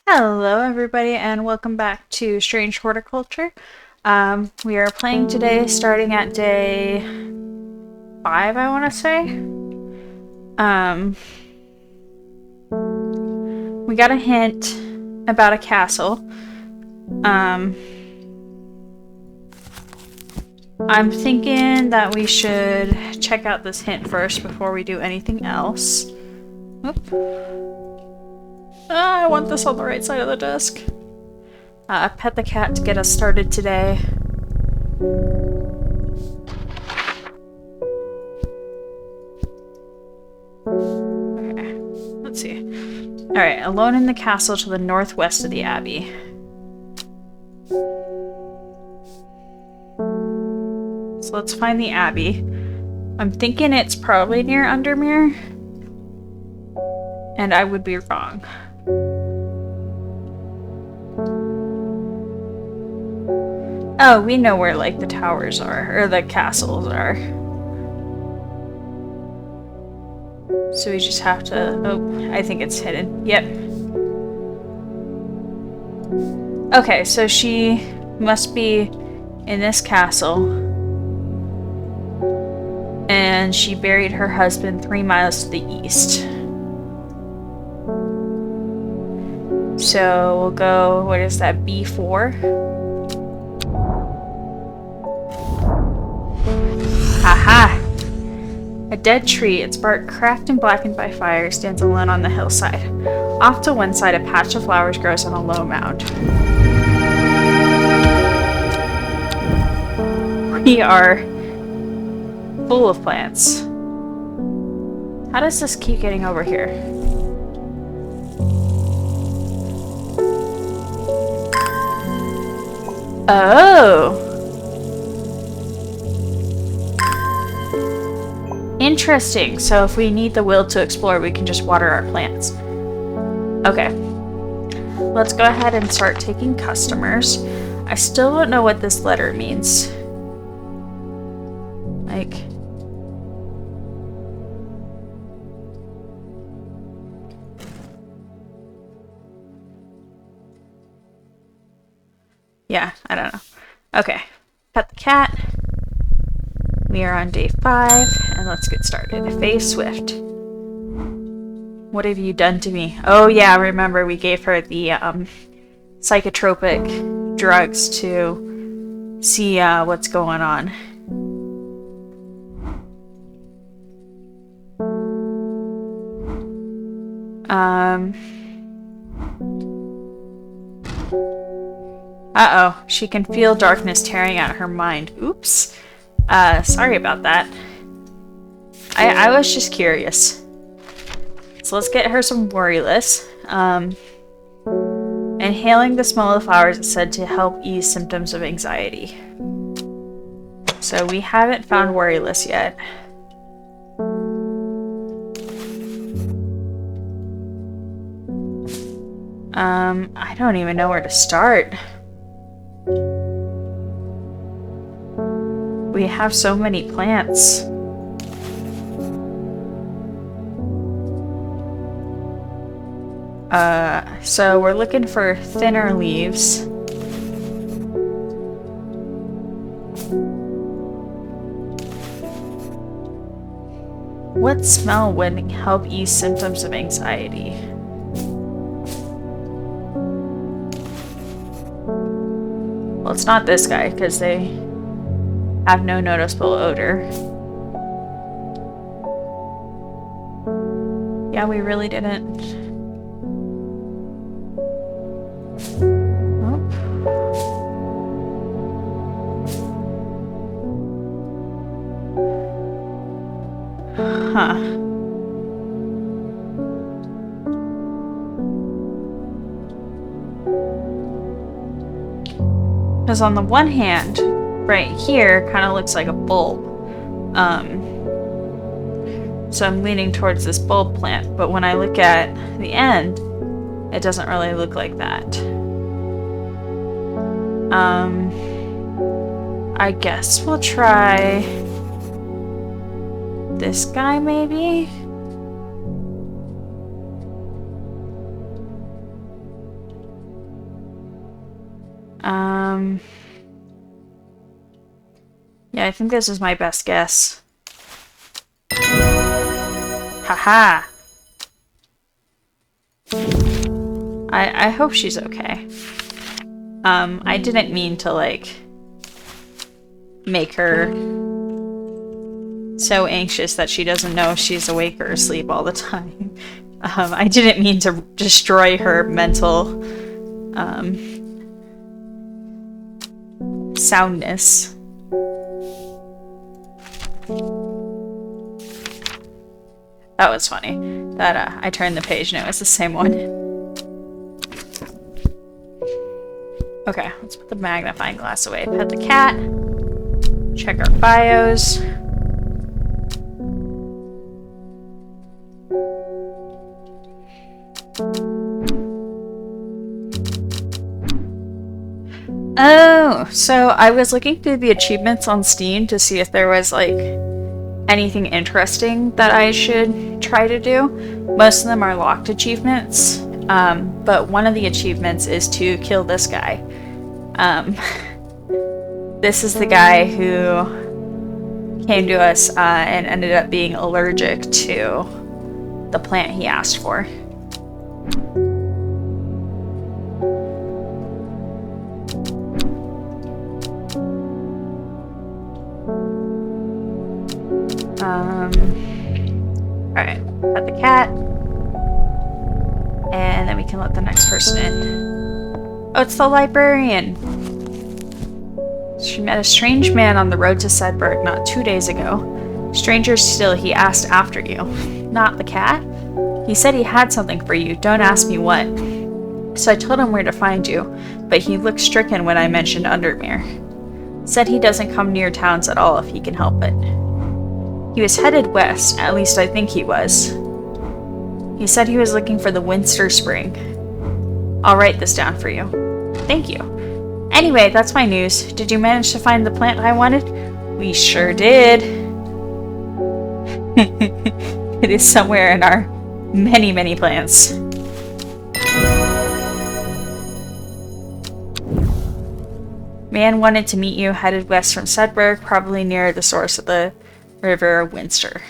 Hello, everybody, and welcome back to Strange Horticulture. We are playing today, starting at day 5, I want to say. We got a hint about a castle. I'm thinking that we should check out this hint first before we do anything else. Oop. I want this on the right side of the desk. Pet the cat to get us started today. Okay, let's see. Alright, alone in the castle to the northwest of the abbey. So let's find the abbey. I'm thinking it's probably near Undermere. And I would be wrong. Oh, we know where, like, the towers are, or the castles are. So we just have to... Oh, I think it's hidden. Yep. Okay, so she must be in this castle. And she buried her husband 3 miles to the east. So we'll go... What is that? B4? Aha! A dead tree, its bark cracked and blackened by fire, stands alone on the hillside. Off to one side, a patch of flowers grows on a low mound. We are full of plants. How does this keep getting over here? Oh! Interesting. So if we need the will to explore, we can just water our plants. Okay. Let's go ahead and start taking customers. I still don't know what this letter means. Like... Yeah, I don't know. Okay. Pet the cat. We are on day 5, and let's get started. Faye Swift. What have you done to me? Oh yeah, remember we gave her the psychotropic drugs to see what's going on. Uh-oh, she can feel darkness tearing at her mind. Oops. Sorry about that. I was just curious. So let's get her some worryless. Inhaling the smell of the flowers is said to help ease symptoms of anxiety. So we haven't found worryless yet. I don't even know where to start. We have so many plants. So we're looking for thinner leaves. What smell would help ease symptoms of anxiety? Well, it's not this guy, because they have no noticeable odor. Yeah, we really didn't. Huh. Because on the one hand, right here kind of looks like a bulb. So I'm leaning towards this bulb plant, but when I look at the end, it doesn't really look like that. I guess we'll try this guy, maybe? Yeah, I think this is my best guess. Haha! I hope she's okay. I didn't mean to, like, make her so anxious that she doesn't know if she's awake or asleep all the time. I didn't mean to destroy her mental, soundness. That was funny. That, I turned the page and it was the same one. Okay, let's put the magnifying glass away. Pet the cat. Check our bios. Oh, so I was looking through the achievements on Steam to see if there was, like, anything interesting that I should try to do. Most of them are locked achievements, but one of the achievements is to kill this guy. This is the guy who came to us and ended up being allergic to the plant he asked for. Alright, pet the cat. And then we can let the next person in. Oh, it's the librarian! She met a strange man on the road to Sedberg not 2 days ago. Stranger still, he asked after you. Not the cat? He said he had something for you, don't ask me what. So I told him where to find you, but he looked stricken when I mentioned Undermere. Said he doesn't come near towns at all if he can help it. He was headed west, at least I think he was. He said he was looking for the Winster Spring. I'll write this down for you. Thank you. Anyway, that's my news. Did you manage to find the plant I wanted? We sure did. It is somewhere in our many, many plants. Man wanted to meet you, headed west from Sedberg, probably near the source of the River Winster.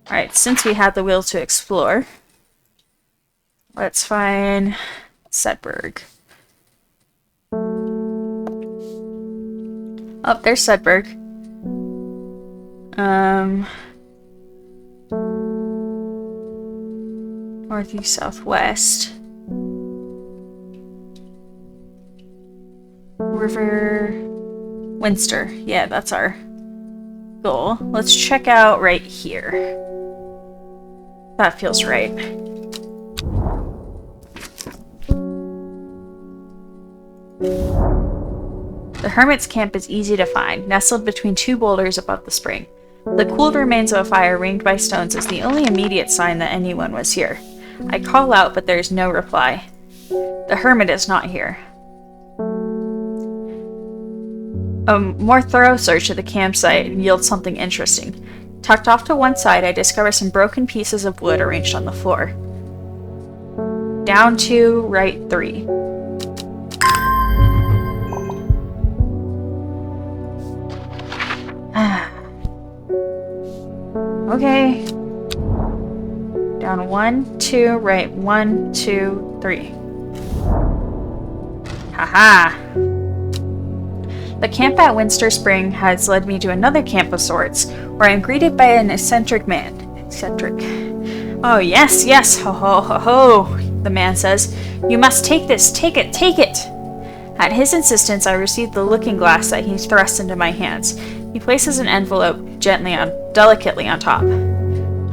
Alright, since we had the will to explore, let's find Sedberg. Oh, there's Sedberg. Northeast, southwest. River Winster. Yeah, that's our goal. Let's check out right here. That feels right. The hermit's camp is easy to find, nestled between two boulders above the spring. The cooled remains of a fire ringed by stones is the only immediate sign that anyone was here. I call out, but there is no reply. The hermit is not here. A more thorough search of the campsite yields something interesting. Tucked off to one side, I discover some broken pieces of wood arranged on the floor. Down 2, right 3. Okay. Down 1, 2, right 1, 2, 3. Haha! The camp at Winster Spring has led me to another camp of sorts, where I am greeted by an eccentric man. Eccentric. Oh, yes, yes, ho ho ho ho, the man says. You must take this, take it, take it! At his insistence, I received the looking glass that he thrust into my hands. He places an envelope delicately on top.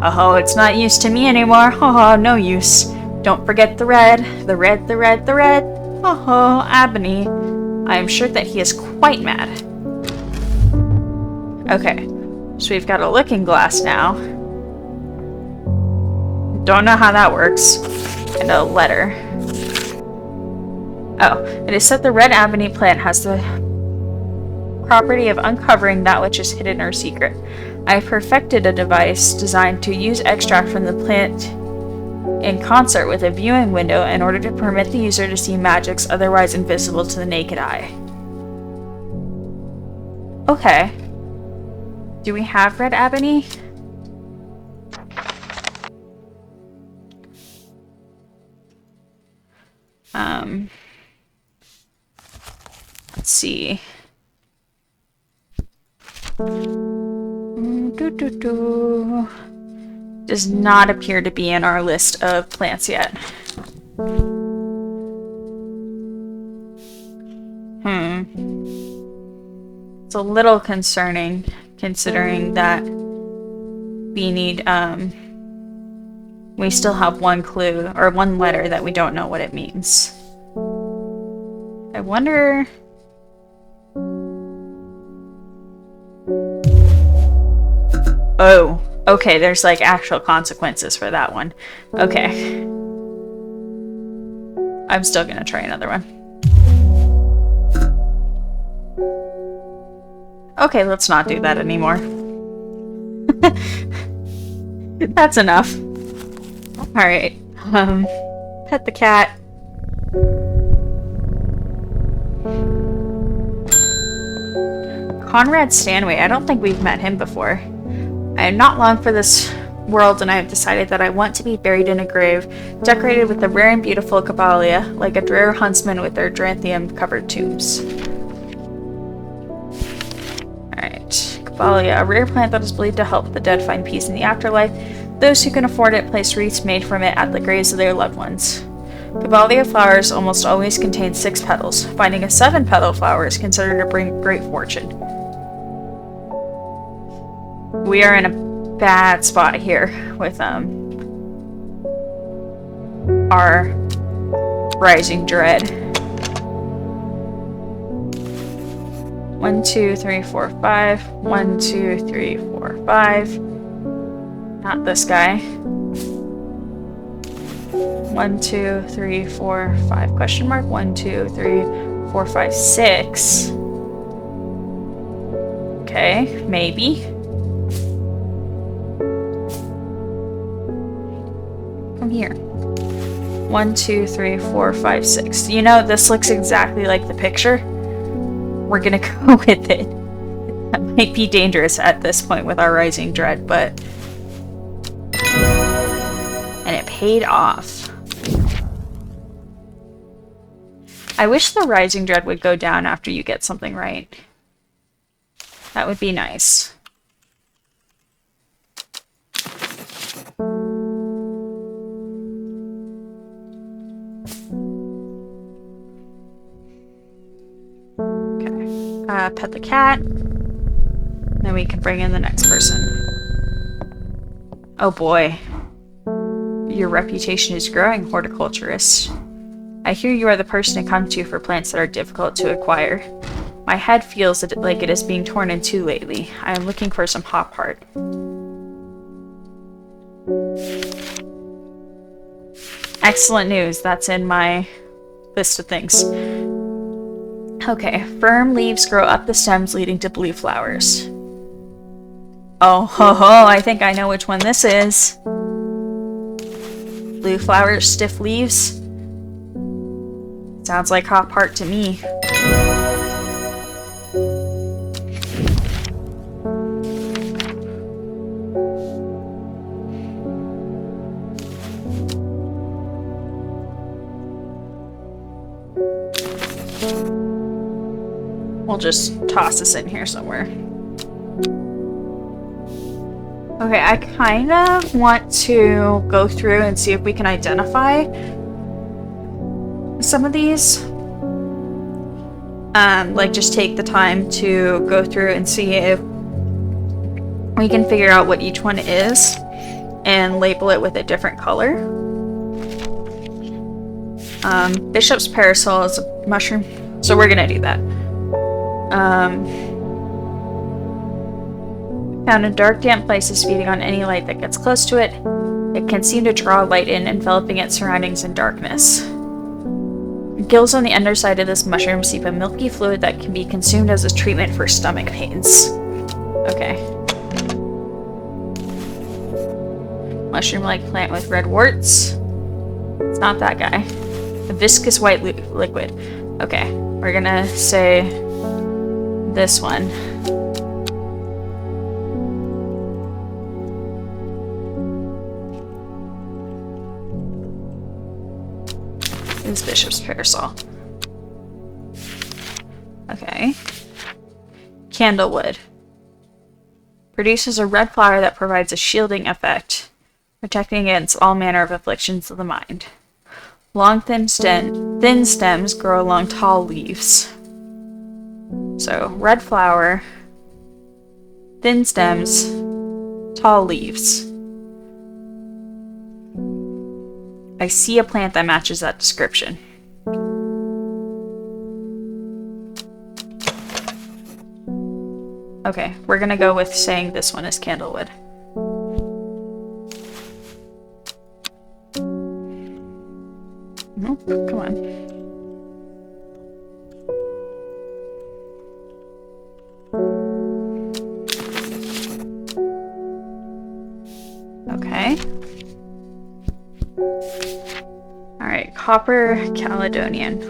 Oh, it's not use to me anymore. Oh, no use. Don't forget the red, the red, the red, the red. Oh, Ebony. I am sure that he is quite mad. Okay, so we've got a looking glass now. Don't know how that works. And a letter. Oh, it is said the red ebony plant has the property of uncovering that which is hidden or secret. I have perfected a device designed to use extract from the plant in concert with a viewing window in order to permit the user to see magics otherwise invisible to the naked eye. Okay. Do we have red ebony? Let's see. Does not appear to be in our list of plants yet. It's a little concerning, considering that we need, we still have one clue, or one letter that we don't know what it means. I wonder... Oh, okay, there's like actual consequences for that one. Okay. I'm still gonna try another one. Okay, let's not do that anymore. That's enough. Alright, pet the cat. Conrad Stanway, I don't think we've met him before. I am not long for this world, and I have decided that I want to be buried in a grave decorated with the rare and beautiful Caballia, like a drear huntsman with their Dranthium-covered tombs. Alright, Caballia, a rare plant that is believed to help the dead find peace in the afterlife. Those who can afford it place wreaths made from it at the graves of their loved ones. Caballia flowers almost always contain 6 petals. Finding a 7-petal flower is considered to bring great fortune. We are in a bad spot here with our Rising Dread. 1, 2, 3, 4, 5. 1, 2, 3, 4, 5. Not this guy. 1, 2, 3, 4, 5. Question mark. 1, 2, 3, 4, 5, 6. Okay, maybe. Come here. 1, 2, 3, 4, 5, 6. You know, this looks exactly like the picture. We're gonna go with it. That might be dangerous at this point with our Rising Dread, but... And it paid off. I wish the Rising Dread would go down after you get something right. That would be nice. Pet the cat. Then we can bring in the next person. Oh boy. Your reputation is growing, horticulturist. I hear you are the person to come to for plants that are difficult to acquire. My head feels like it is being torn in two lately. I am looking for some hop heart. Excellent news. That's in my list of things. Okay, firm leaves grow up the stems leading to blue flowers. Oh ho ho, I think I know which one this is. Blue flowers, stiff leaves. Sounds like hop heart to me. We'll just toss this in here somewhere. Okay, I kind of want to go through and see if we can identify some of these. Like just take the time to go through and see if we can figure out what each one is and label it with a different color. Bishop's Parasol is a mushroom, so we're gonna do that. Found in dark, damp places, feeding on any light that gets close to it. It can seem to draw light in, enveloping its surroundings in darkness. Gills on the underside of this mushroom seep a milky fluid that can be consumed as a treatment for stomach pains. Okay. Mushroom-like plant with red warts. It's not that guy. A viscous white liquid. Okay, we're gonna say this one. Is Bishop's Parasol. Okay. Candlewood. Produces a red flower that provides a shielding effect, protecting against all manner of afflictions of the mind. Long, thin stems grow along tall leaves. So, red flower, thin stems, tall leaves. I see a plant that matches that description. Okay, we're gonna go with saying this one is candlewood. Nope, come on. Okay. Alright, Copper Caledonian.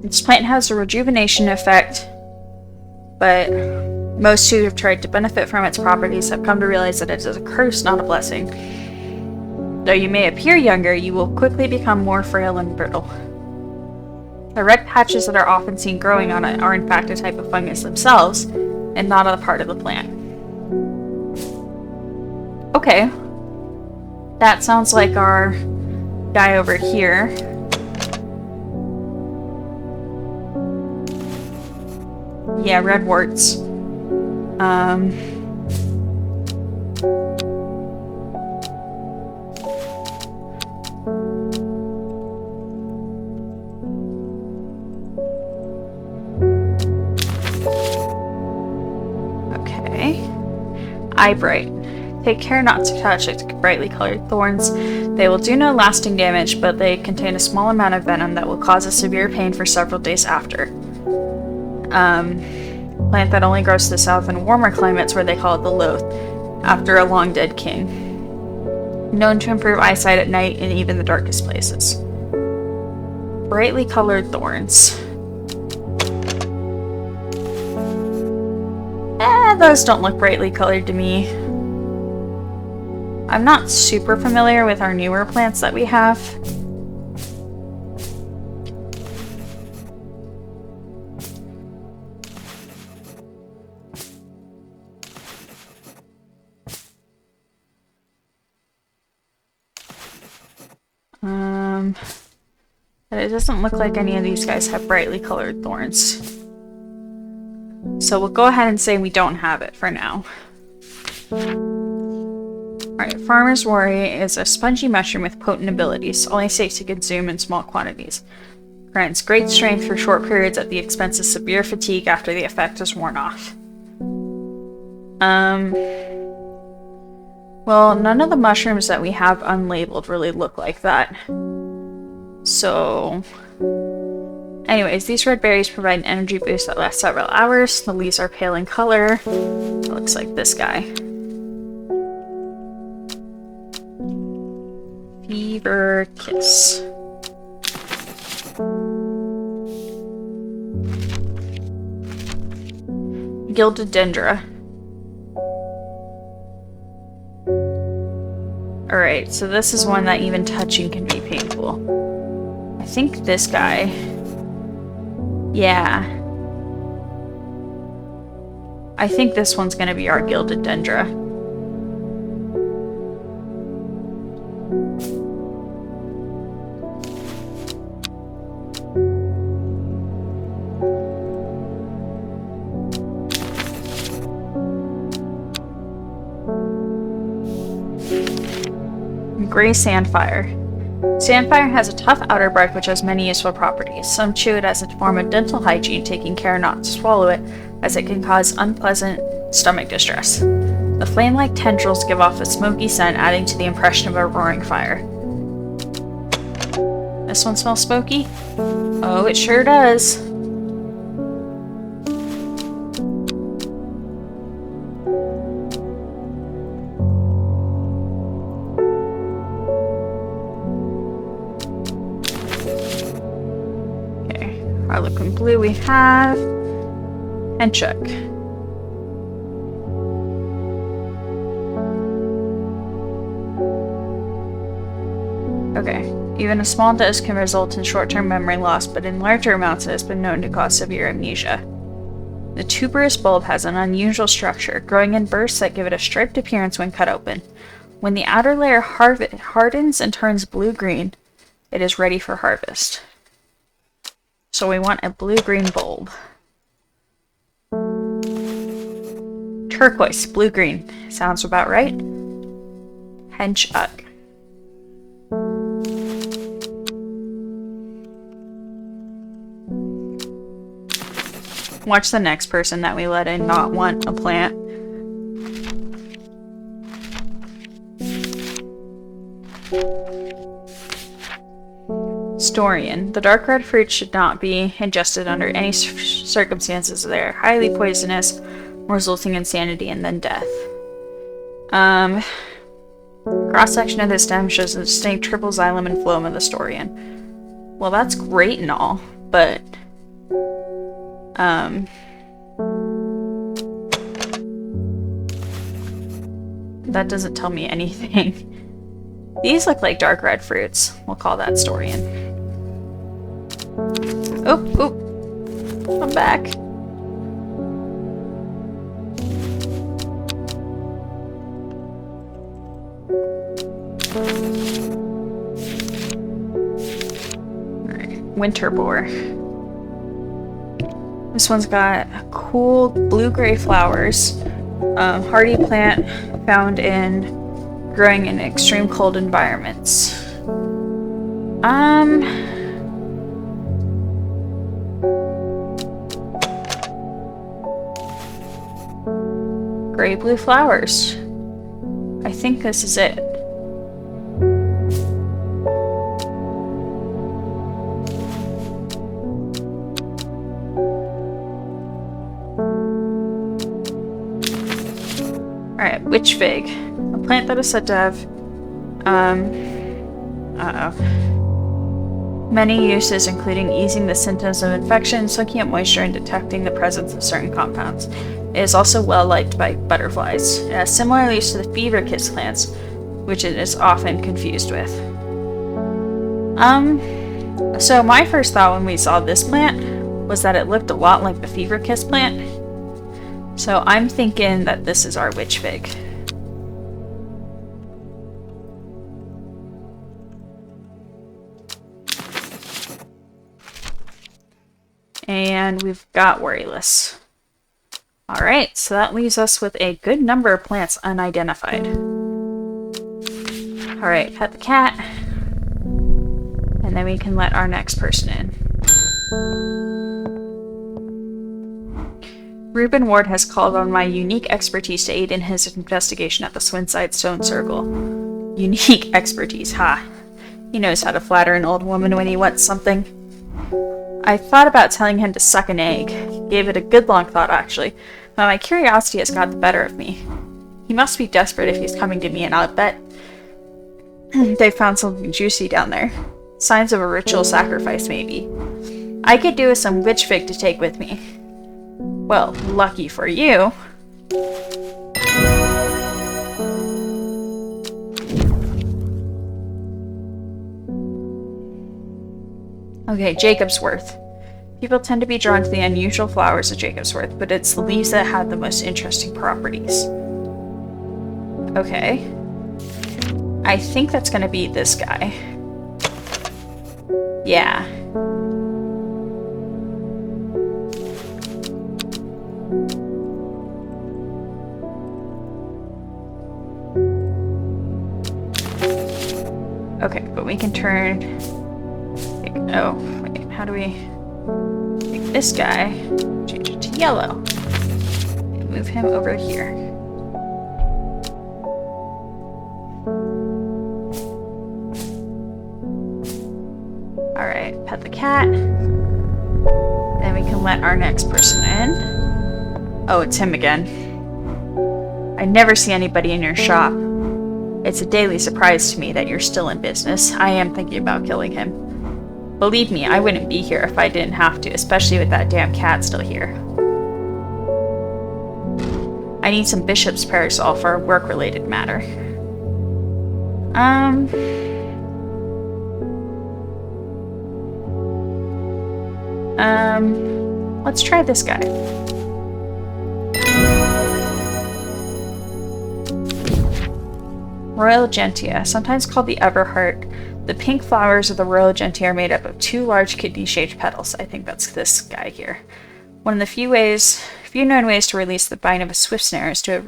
This plant has a rejuvenation effect, but most who have tried to benefit from its properties have come to realize that it is a curse, not a blessing. Though you may appear younger, you will quickly become more frail and brittle. The red patches that are often seen growing on it are in fact a type of fungus themselves, and not a part of the plant. Okay. That sounds like our guy over here. Yeah, red warts. Okay. Eyebright. Take care not to touch its brightly colored thorns. They will do no lasting damage, but they contain a small amount of venom that will cause a severe pain for several days after. Plant that only grows to the south in warmer climates where they call it the Loth, after a long dead king. Known to improve eyesight at night in even the darkest places. Brightly colored thorns. Those don't look brightly colored to me. I'm not super familiar with our newer plants that we have. But it doesn't look like any of these guys have brightly colored thorns. So we'll go ahead and say we don't have it for now. Alright, Farmer's Worry is a spongy mushroom with potent abilities, only safe to consume in small quantities. Grants great strength for short periods at the expense of severe fatigue after the effect is worn off. Well, none of the mushrooms that we have unlabeled really look like that. So, anyways, these red berries provide an energy boost that lasts several hours. The leaves are pale in color. It looks like this guy. Fever Kiss. Gilded Dendra. Alright, so this is one that even touching can be painful. I think this guy. Yeah. I think this one's gonna be our Gilded Dendra. Gray Sandfire. Sandfire has a tough outer bark which has many useful properties. Some chew it as a form of dental hygiene, taking care not to swallow it, as it can cause unpleasant stomach distress. The flame-like tendrils give off a smoky scent, adding to the impression of a roaring fire. This one smells smoky? Oh, it sure does. Harlequin blue we have. And Chuck. Okay. Even a small dose can result in short-term memory loss, but in larger amounts it has been known to cause severe amnesia. The tuberous bulb has an unusual structure, growing in bursts that give it a striped appearance when cut open. When the outer layer hardens and turns blue-green, it is ready for harvest. So we want a blue-green bulb. Turquoise, blue-green. Sounds about right. Hench-uck. Watch the next person that we let in not want a plant. Storian. The dark red fruit should not be ingested under any circumstances. They are highly poisonous, resulting in insanity and then death. Cross-section of the stem shows a distinct triple xylem and phloem of the Storian. Well, that's great and all, but that doesn't tell me anything. These look like dark red fruits. We'll call that Storian. Oh, I'm back. Alright, winter boar. This one's got cool blue-gray flowers. Hardy plant found growing in extreme cold environments. Gray-blue flowers. I think this is it. Alright, witch fig. A plant that is said to have many uses, including easing the symptoms of infection, soaking up moisture, and detecting the presence of certain compounds. It is also well liked by butterflies. It has similar use to the fever kiss plants, which it is often confused with. So my first thought when we saw this plant was that it looked a lot like the fever kiss plant. So I'm thinking that this is our witch fig. And we've got worryless. Alright, so that leaves us with a good number of plants unidentified. Alright, pet the cat. And then we can let our next person in. Reuben Ward has called on my unique expertise to aid in his investigation at the Swinside Stone Circle. Unique expertise, ha. He knows how to flatter an old woman when he wants something. I thought about telling him to suck an egg. Gave it a good long thought, actually. But my curiosity has got the better of me. He must be desperate if he's coming to me, and I'll bet they found something juicy down there. Signs of a ritual sacrifice, maybe. I could do with some witch fig to take with me. Well, lucky for you. Okay, Jacobsworth. People tend to be drawn to the unusual flowers of Jacobsworth, but it's the leaves that have the most interesting properties. Okay. I think that's gonna be this guy. Yeah. Okay, but we can turn... Oh, wait, how do we... Take this guy, change it to yellow, and move him over here. Alright, pet the cat. Then we can let our next person in. Oh, it's him again. I never see anybody in your shop. It's a daily surprise to me that you're still in business. I am thinking about killing him. Believe me, I wouldn't be here if I didn't have to, especially with that damn cat still here. I need some bishop's parasol for a work-related matter. Let's try this guy. Royal Gentian, sometimes called the Everheart. The pink flowers of the Royal Gentian are made up of 2 large kidney-shaped petals. I think that's this guy here. One of the few known ways to release the bind of a swift snare is to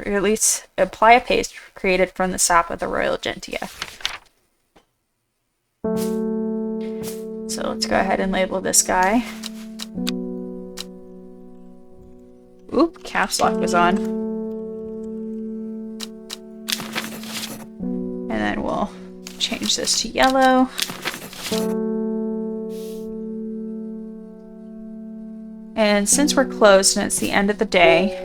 apply a paste created from the sap of the Royal Gentian. So let's go ahead and label this guy. Oop, caps lock was on. And then we'll change this to yellow. And since we're closed and it's the end of the day,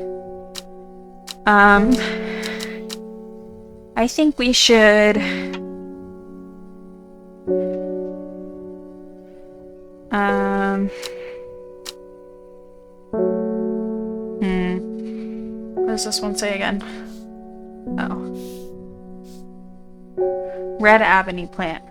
I think we should what does this one say again? Oh. Red Avenue plant.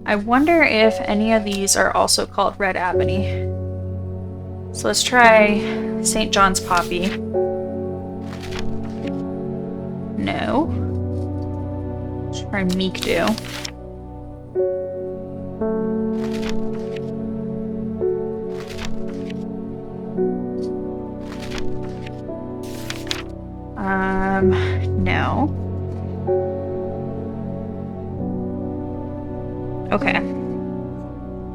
I wonder if any of these are also called Red Avenue. So let's try St. John's Poppy. No. Let's try Meekdew. No. Okay.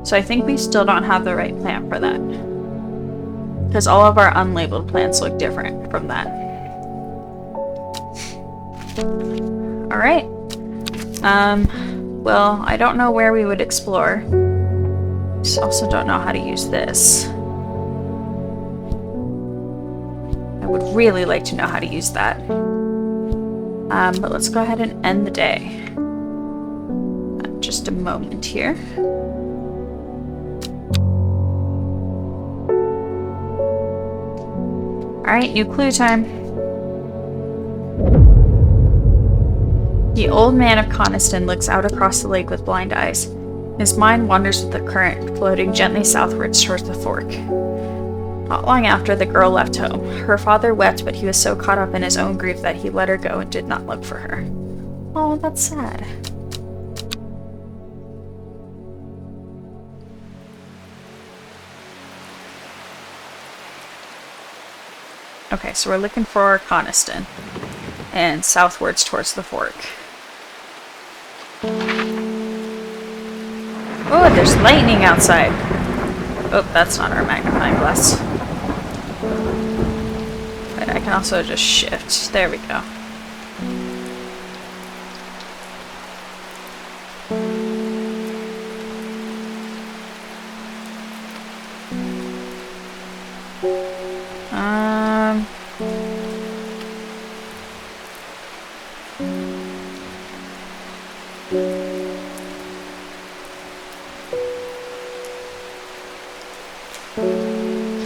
So I think we still don't have the right plant for that. Because all of our unlabeled plants look different from that. Alright. Well, I don't know where we would explore. I also don't know how to use this. I would really like to know how to use that. But let's go ahead and end the day. Just a moment here. Alright, new clue time. The old man of Coniston looks out across the lake with blind eyes. His mind wanders with the current, floating gently southwards towards the fork. Not long after, the girl left home. Her father wept, but he was so caught up in his own grief that he let her go and did not look for her. Oh, that's sad. Okay, so we're looking for Coniston. And southwards towards the fork. Oh, there's lightning outside. Oh, that's not our magnifying glass. But I can also just shift. There we go.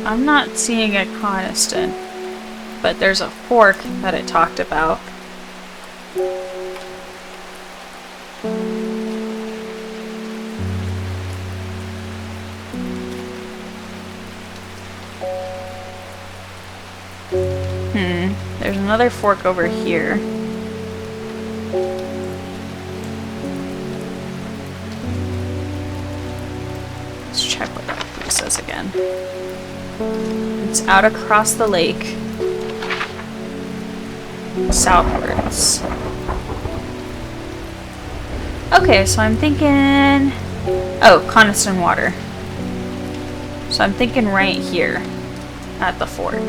I'm not seeing a Coniston, but there's a fork that it talked about. There's another fork over here. Let's check what that clue says again. It's out across the lake, southwards. Okay, so I'm thinking... Oh, Coniston Water. So I'm thinking right here at the fork.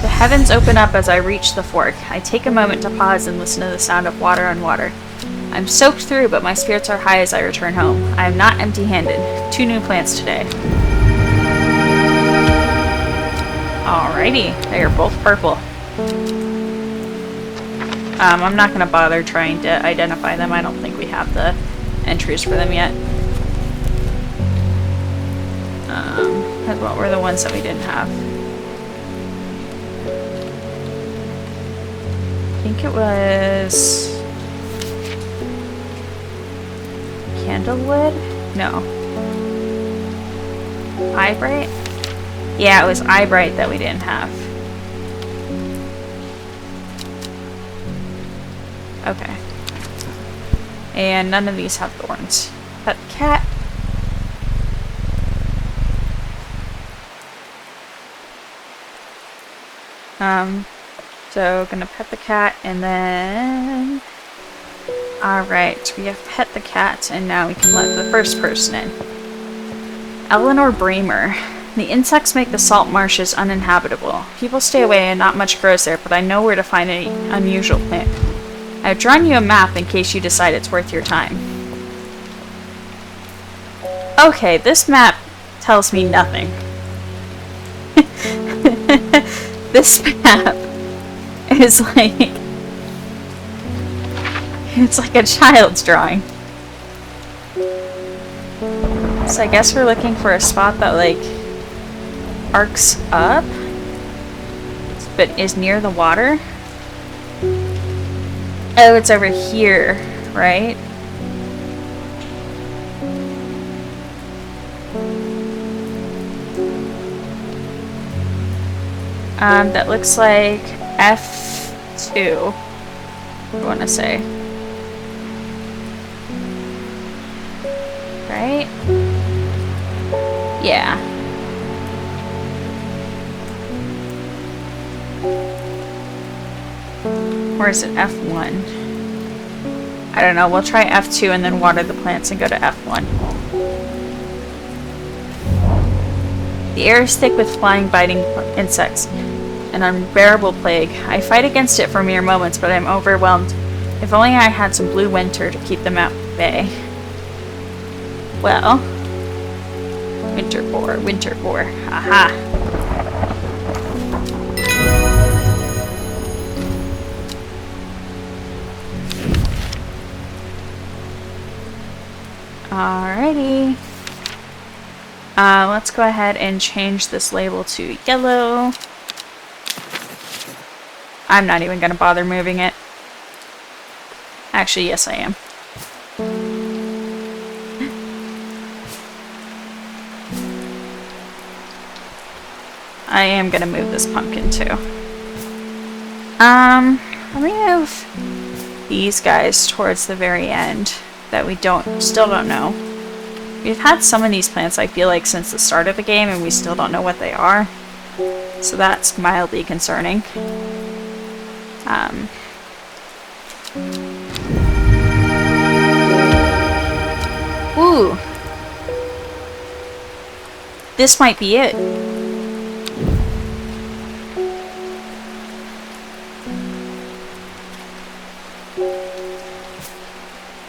The heavens open up as I reach the fork. I take a moment to pause and listen to the sound of water on water. I'm soaked through, but my spirits are high as I return home. I am not empty-handed. 2 new plants today. Alrighty, they are both purple. I'm not gonna bother trying to identify them. I don't think we have the entries for them yet. What were the ones that we didn't have? I think it was Candlewood? No. Eyebright? Yeah, it was Eyebright that we didn't have. Okay. And none of these have thorns. Pet the cat. So gonna pet the cat and then... Alright, we have pet the cat and now we can let the first person in. Eleanor Bremer. The insects make the salt marshes uninhabitable. People stay away and not much grows there, but I know where to find any unusual plant. I've drawn you a map in case you decide it's worth your time. Okay, this map tells me nothing. This map is like... It's like a child's drawing. So I guess we're looking for a spot that, like, arcs up, but is near the water. Oh, it's over here, right? That looks like F2, I want to say. Right? Yeah. Or is it F1? I don't know. We'll try F2 and then water the plants and go to F1. The air is thick with flying, biting insects. An unbearable plague. I fight against it for mere moments, but I'm overwhelmed. If only I had some blue winter to keep them at bay. Well, winter boar. Aha. Alrighty. Let's go ahead and change this label to yellow. I'm not even going to bother moving it. Actually, yes I am. I am going to move this pumpkin too. Let me move these guys towards the very end that we still don't know. We've had some of these plants, I feel like, since the start of the game, and we still don't know what they are. So that's mildly concerning. Ooh. This might be it.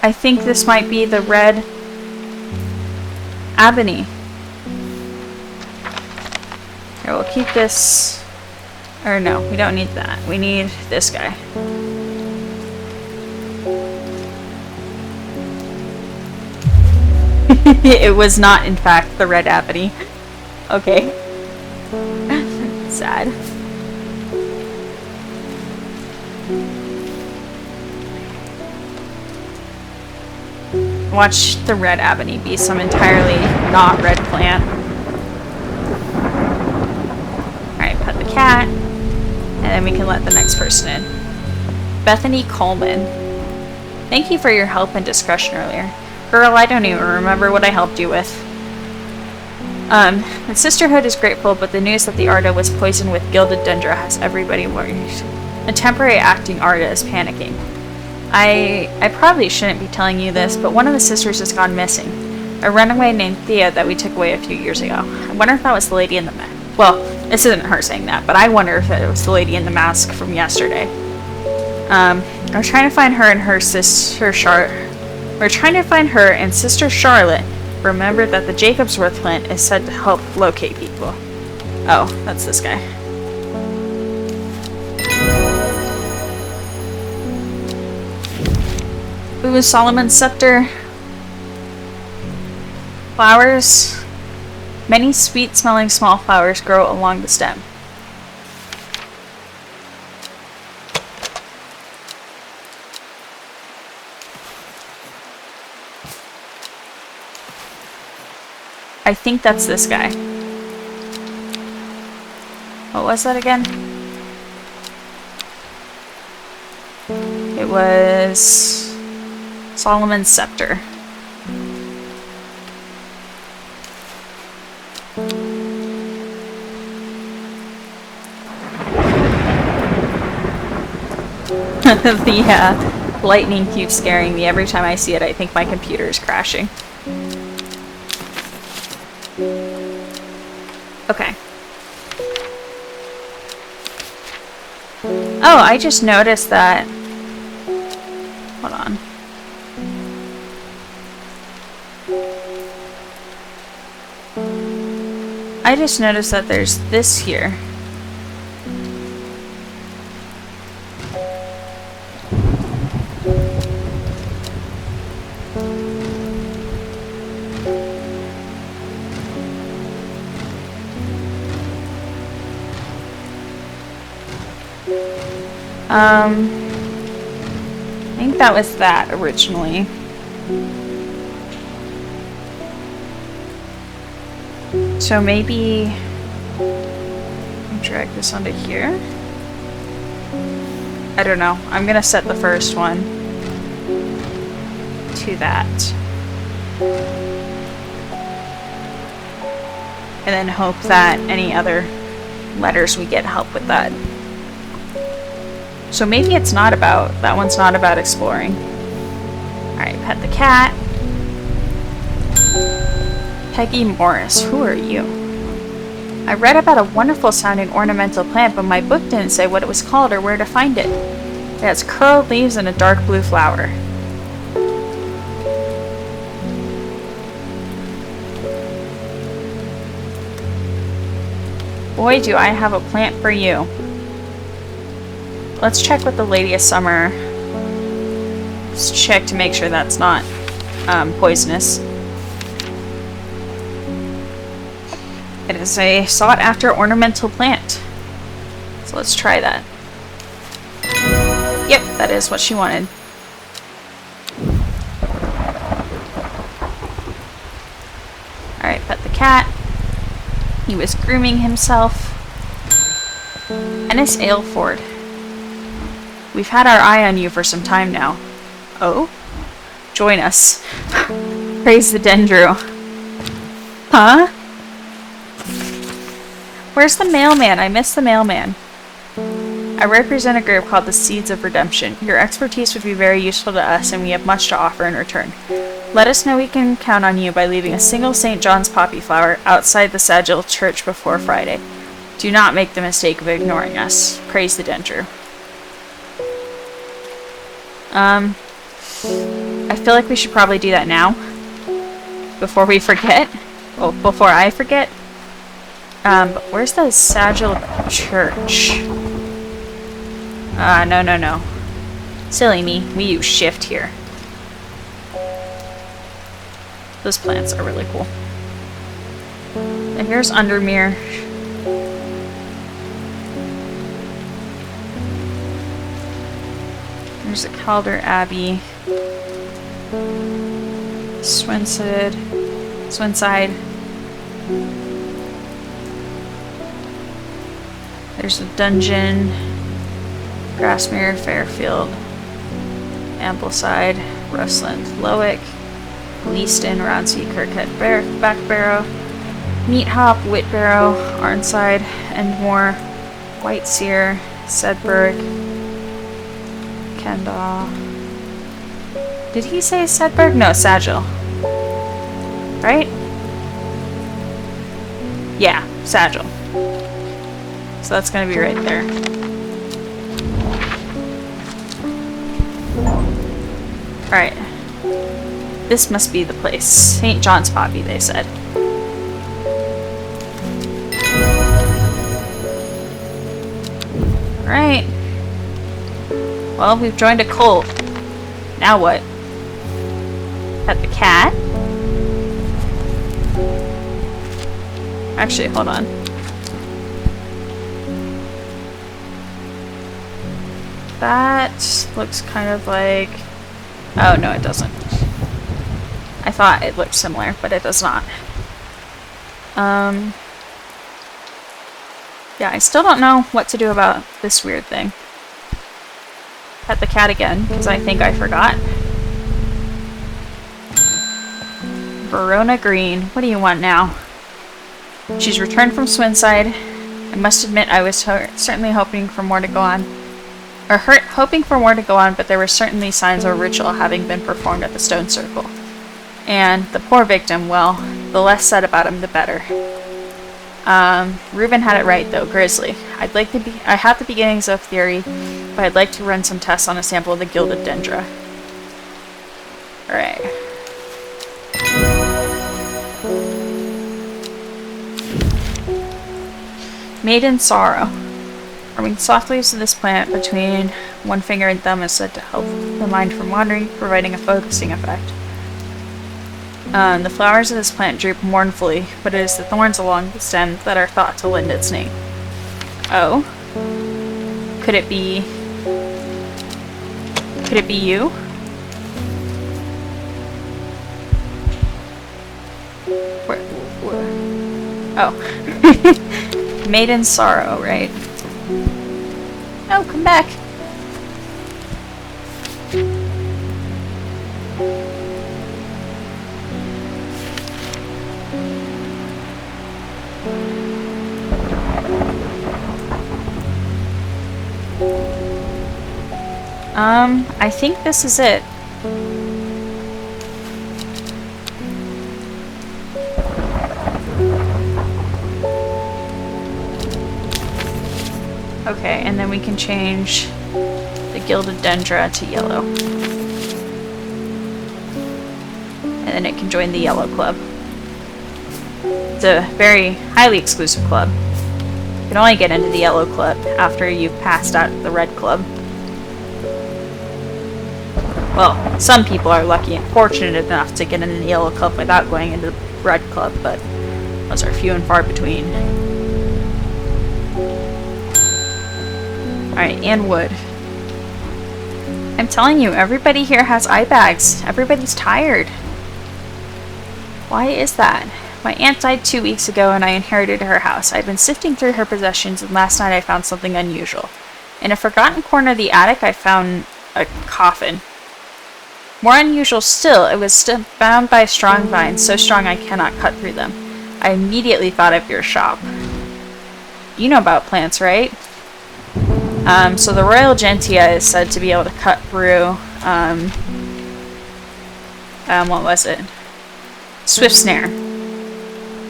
I think this might be the red ebony. Here, we'll keep this. Or no, we don't need that. We need this guy. It was not, in fact, the red ebony. Okay. Sad. Watch the red ebony be some entirely not red plant. Alright, pet the cat. And then we can let the next person in. Bethany Coleman. Thank you for your help and discretion earlier. Girl, I don't even remember what I helped you with. The Sisterhood is grateful, but the news that the Arda was poisoned with gilded dendra has everybody worried. A temporary acting Arda is panicking. I probably shouldn't be telling you this, but one of the sisters has gone missing. A runaway named Thea that we took away a few years ago. I wonder if that was the lady in the mask. Well, this isn't her saying that, but I wonder if it was the lady in the mask from yesterday. We're trying to find her and her sister We're trying to find her and Sister Charlotte. Remember that the Jacobsworth plant is said to help locate people. Oh, that's this guy. Ooh, Solomon's scepter. Flowers. Many sweet-smelling small flowers grow along the stem. I think that's this guy. What was that again? It was Solomon's scepter. The lightning keeps scaring me. Every time I see it, I think my computer is crashing. Okay. Oh, I just noticed that. Hold on. I just noticed that there's this here. I think that was that originally. So maybe drag this onto here. I don't know. I'm gonna set the first one to that. And then hope that any other letters we get help with that. So maybe it's not about, that one's not about exploring. Alright, pet the cat. Peggy Morris, who are you? I read about a wonderful sounding ornamental plant, but my book didn't say what it was called or where to find it. It has curled leaves and a dark blue flower. Boy, do I have a plant for you. Let's check with the Lady of Summer. Let's check to make sure that's not poisonous. It is a sought-after ornamental plant. So let's try that. Yep, that is what she wanted. Alright, pet the cat. He was grooming himself. Ennis Aylford. We've had our eye on you for some time now. Oh? Join us. Praise the Dendru. Huh? Where's the mailman? I missed the mailman. I represent a group called the Seeds of Redemption. Your expertise would be very useful to us, and we have much to offer in return. Let us know we can count on you by leaving a single St. John's poppy flower outside the Sagil Church before Friday. Do not make the mistake of ignoring us. Praise the Dendru. I feel like we should probably do that now. Before we forget. Well, before I forget. But where's the Sagil Church? No. Silly me. We use shift here. Those plants are really cool. And here's Undermere. There's a Calder Abbey. Swenside. There's a dungeon. Grassmere, Fairfield. Ambleside, Rustland, Lowick. Leaston, Ronsey, Kirkhead, Backbarrow. Meathop, Whitbarrow, Arnside, Endmore, Whiteseer, Sedberg. Kendall. Did he say Sedberg? No, Sagil. Right? Yeah, Sagil. So that's gonna be right there. Alright. This must be the place. St. John's Poppy, they said. Alright. Well, we've joined a cult. Now what? Pet the cat. Actually, hold on. That looks kind of like... Oh, no, it doesn't. I thought it looked similar, but it does not. Yeah, I still don't know what to do about this weird thing. Pet the cat again, because I think I forgot. Verona Green, what do you want now? She's returned from Swinside. I must admit I was certainly hoping for more to go on. Hoping for more to go on, but there were certainly signs of a ritual having been performed at the Stone Circle. And the poor victim, well, the less said about him, the better. Reuben had it right, though, Grizzly. I had the beginnings of theory, but I'd like to run some tests on a sample of the Gilded Dendra. Alright. Maiden Sorrow. Rubbing soft leaves of this plant between one finger and thumb is said to help the mind from wandering, providing a focusing effect. The flowers of this plant droop mournfully, but it is the thorns along the stem that are thought to lend its name. Oh? Could it be... Could it be you? Where? Oh. Maiden Sorrow, right? Oh, come back! I think this is it. Okay, and then we can change the Gilded Dendra to yellow. And then it can join the Yellow Club. It's a very highly exclusive club. You can only get into the Yellow Club after you've passed out the Red Club. Well, some people are lucky and fortunate enough to get into the Yellow Club without going into the Red Club, but those are few and far between. Alright, and wood. I'm telling you, everybody here has eye bags. Everybody's tired. Why is that? My aunt died 2 weeks ago and I inherited her house. I've been sifting through her possessions and last night I found something unusual. In a forgotten corner of the attic, I found a coffin. More unusual still, it was bound by strong vines, so strong I cannot cut through them. I immediately thought of your shop. You know about plants, right? So the Royal Gentia is said to be able to cut through, what was it? Swift Snare.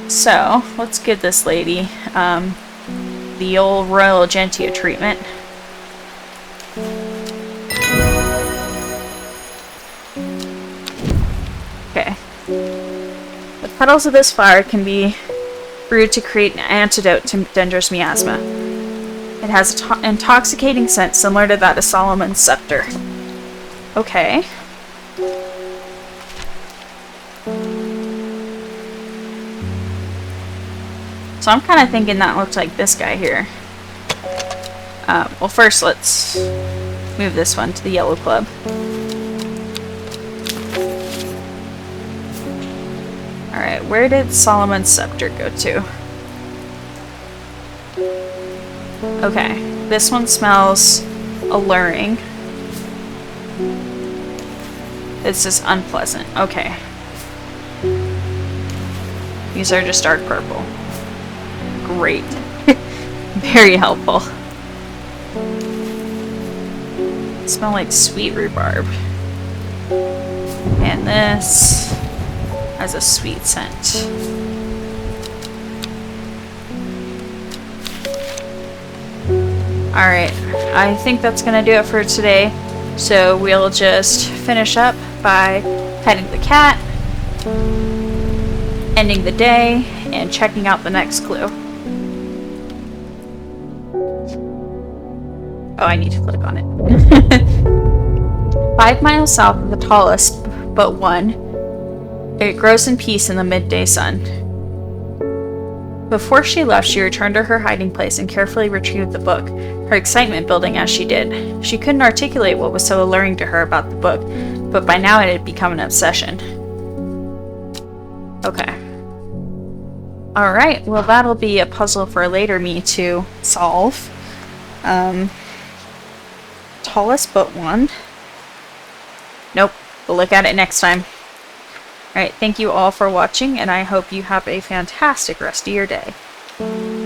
So, let's give this lady, the old Royal Gentia treatment. Okay. The petals of this flower can be brewed to create an antidote to Dendra's miasma. It has an intoxicating scent similar to that of Solomon's scepter. Okay. So I'm kind of thinking that looks like this guy here. Well, first let's move this one to the Yellow Club. Alright, where did Solomon's scepter go to? Okay, this one smells alluring. It's just unpleasant. Okay. These are just dark purple. Great. Very helpful. Smell like sweet rhubarb. And this has a sweet scent. Alright, I think that's gonna do it for today. So we'll just finish up by petting the cat, ending the day, and checking out the next clue. Oh, I need to click on it. 5 miles south of the tallest but one, It grows in peace in the midday sun. Before she left, she returned to her hiding place and carefully retrieved the book, her excitement building as she did. She couldn't articulate what was so alluring to her about the book, but by now it had become an obsession. Okay. Alright, well that'll be a puzzle for later me to solve. Tallest but one. Nope, we'll look at it next time. Alright, thank you all for watching, and I hope you have a fantastic rest of your day.